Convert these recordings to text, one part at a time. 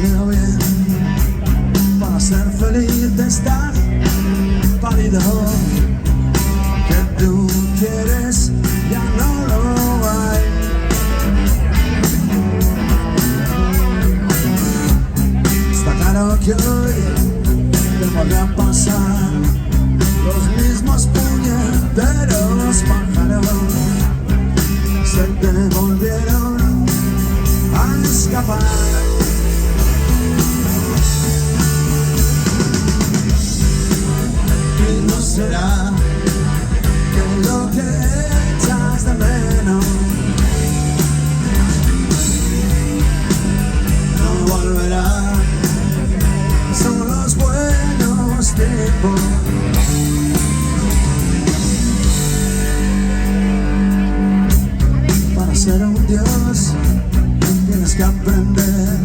venido bien para ser feliz de estar pálido. Que tú quieres ya no lo hay. Está claro que hoy te vuelve a pasar los mismos puñeteros pájaros se te volvieron a escapar. Y no será que lo que echas de menos no volverá. Son los buenos tiempos. Para ser un dios tienes que aprender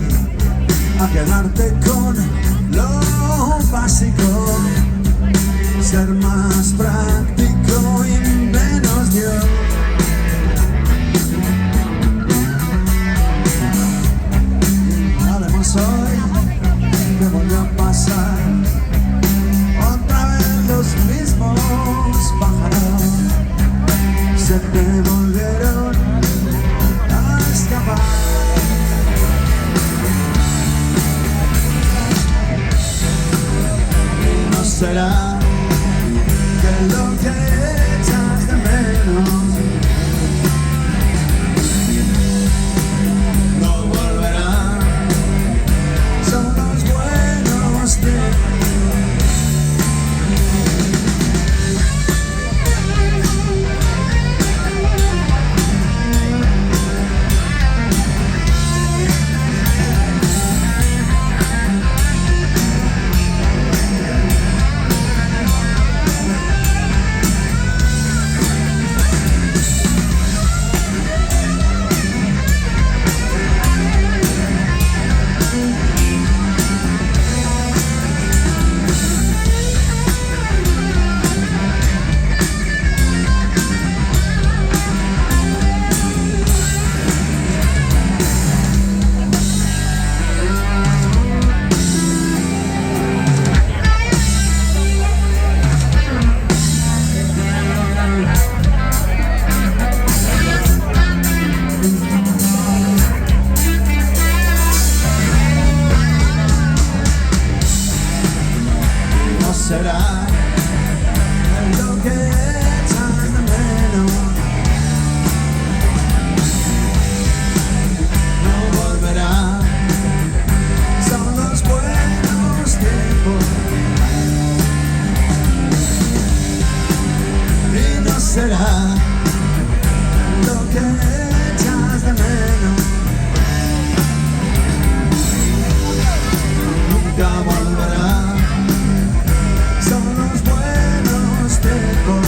a quedarte con lo básico, ser más práctico y menos Dios. Además hoy te volvió a pasar otra vez los mismos pájaros se te volvieron a escapar. Y no será que lo que echas de menos no volverá. Son los buenos tiempos. Será lo que echas de menos no volverá. Son los buenos tiempos. Y no será lo que echas de menos. Nunca volverá. Son los buenos tiempos.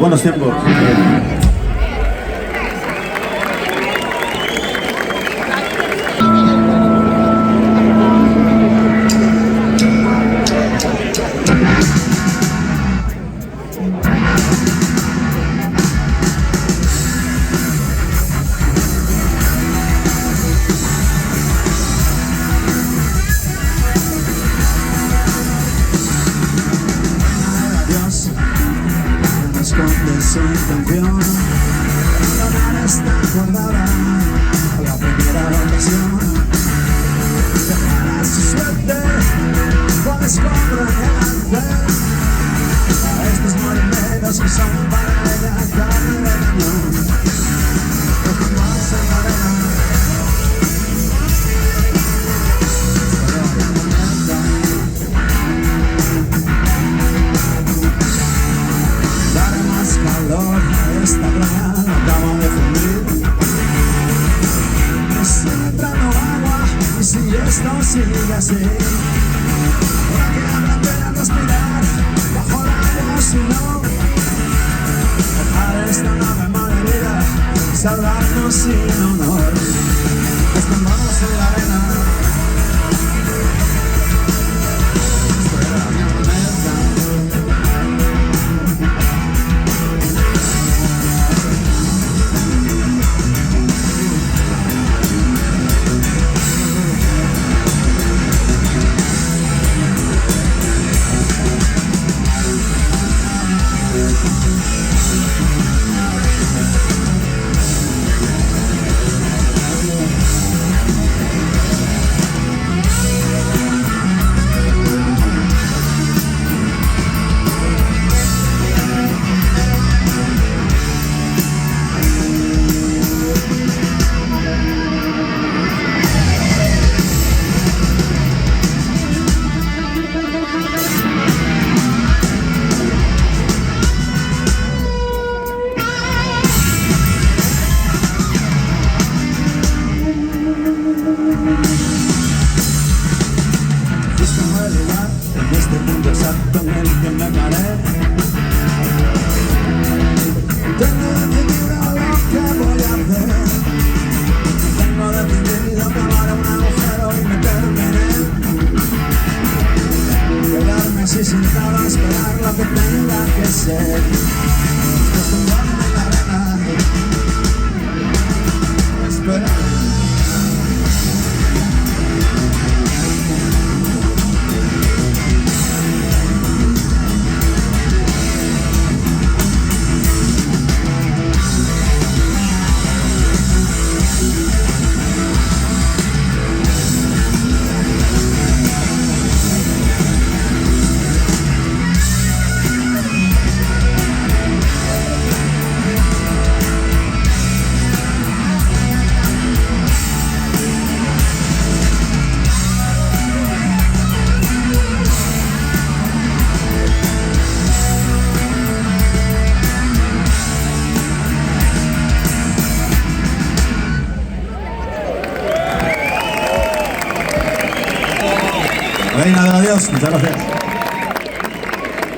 Buenos tiempos. Esconde su intención, ganar esta acordada la primera ocasión. Dejará su suerte con escombro en el arcén. A estos marineros que son para ella carne de cañón. Lo que más se encarena calor a esta playa no acabo de fundir. No se entrando agua y si esto sigue así, ahora que hablan de la respirar. salvarnos sin honor, escondamos en la arena. Espera mi moneda. Justo el lugar, en este punto exacto en el que me paré. Tengo decidido lo que voy a hacer. Tengo decidido cavar un agujero y meterme en él. Quedarme así sentado a esperar lo que tenga que ser. Tumbarme en la arena. Esperar. Reina del adiós, muchas gracias.